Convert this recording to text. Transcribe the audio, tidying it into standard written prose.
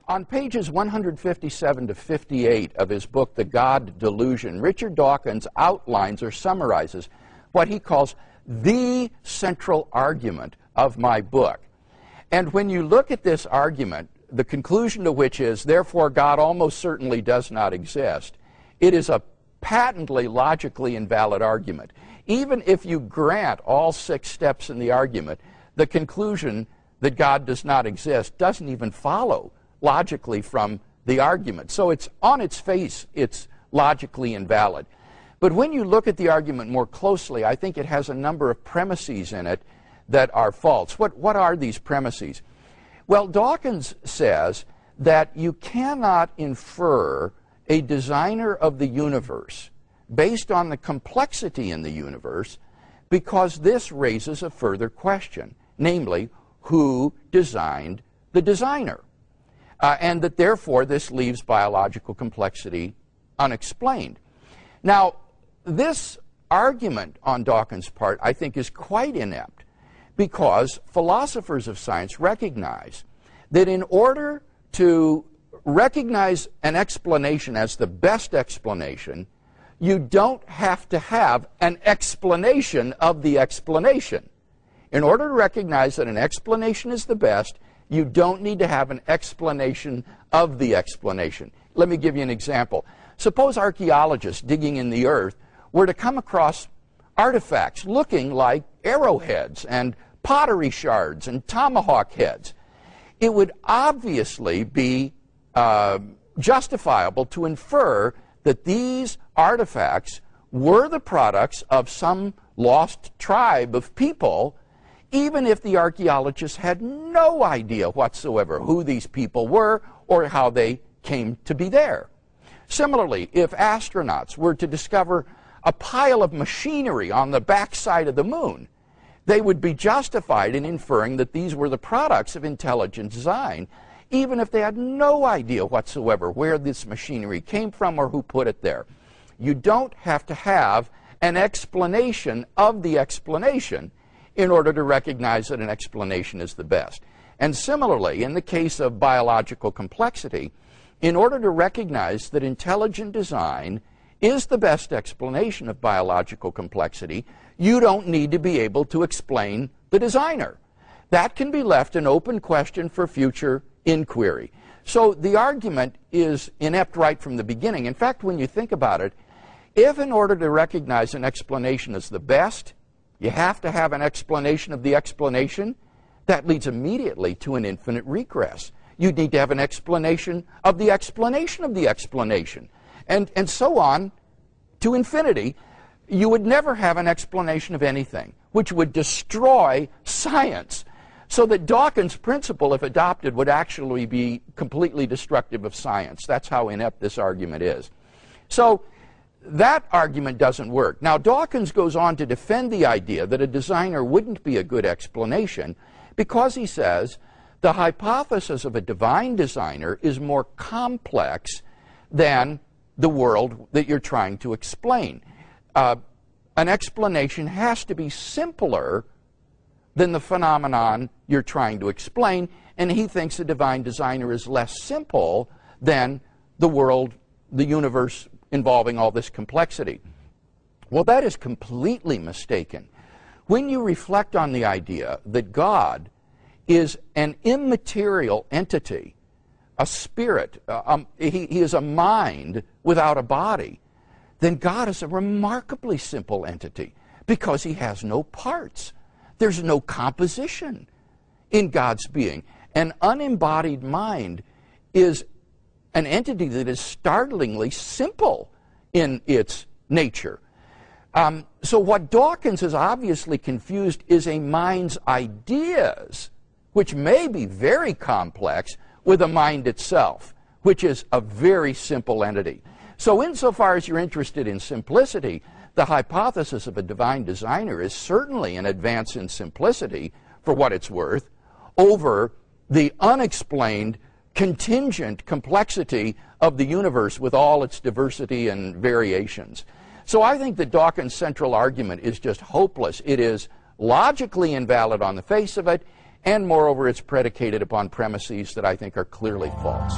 On pages 157 to 58 of his book, The God Delusion, Richard Dawkins outlines or summarizes what he calls the central argument of my book. And when you look at this argument, the conclusion to which is, therefore, God almost certainly does not exist, it is a patently logically invalid argument. Even if you grant all 6 steps in the argument, the conclusion that God does not exist doesn't even follow logically from the argument. So it's on its face, it's logically invalid. But when you look at the argument more closely, I think it has a number of premises in it that are false. What are these premises? Well, Dawkins says that you cannot infer a designer of the universe based on the complexity in the universe, because this raises a further question, namely, who designed the designer? And that therefore this leaves biological complexity unexplained. Now, this argument on Dawkins' part, I think, is quite inept, because philosophers of science recognize that in order to recognize an explanation as the best explanation, you don't have to have an explanation of the explanation. In order to recognize that an explanation is the best, you don't need to have an explanation of the explanation. Let me give you an example. Suppose archaeologists digging in the earth were to come across artifacts looking like arrowheads and pottery shards and tomahawk heads. It would obviously be justifiable to infer that these artifacts were the products of some lost tribe of people, even if the archaeologists had no idea whatsoever who these people were or how they came to be there. Similarly, if astronauts were to discover a pile of machinery on the backside of the moon, they would be justified in inferring that these were the products of intelligent design, even if they had no idea whatsoever where this machinery came from or who put it there. You don't have to have an explanation of the explanation in order to recognize that an explanation is the best. And similarly, in the case of biological complexity, in order to recognize that intelligent design is the best explanation of biological complexity, you don't need to be able to explain the designer. That can be left an open question for future inquiry. So the argument is inept right from the beginning. In fact, when you think about it, if in order to recognize an explanation as the best, you have to have an explanation of the explanation, that leads immediately to an infinite regress. You need to have an explanation of the explanation of the explanation, and so on to infinity. You would never have an explanation of anything, which would destroy science. So that Dawkins' principle, if adopted, would actually be completely destructive of science. That's how inept this argument is. So that argument doesn't work. Now, Dawkins goes on to defend the idea that a designer wouldn't be a good explanation because he says the hypothesis of a divine designer is more complex than the world that you're trying to explain. An explanation has to be simpler than the phenomenon you're trying to explain, and he thinks a divine designer is less simple than the world, the universe involving all this complexity. Well, that is completely mistaken. When you reflect on the idea that God is an immaterial entity, a spirit, he is a mind without a body, then God is a remarkably simple entity because he has no parts. There's no composition in God's being. An unembodied mind is an entity that is startlingly simple in its nature. So what Dawkins has obviously confused is a mind's ideas, which may be very complex, with a mind itself, which is a very simple entity. So insofar as you're interested in simplicity, the hypothesis of a divine designer is certainly an advance in simplicity, for what it's worth, over the unexplained, contingent complexity of the universe with all its diversity and variations. So I think that Dawkins' central argument is just hopeless. It is logically invalid on the face of it, and moreover, it's predicated upon premises that I think are clearly false.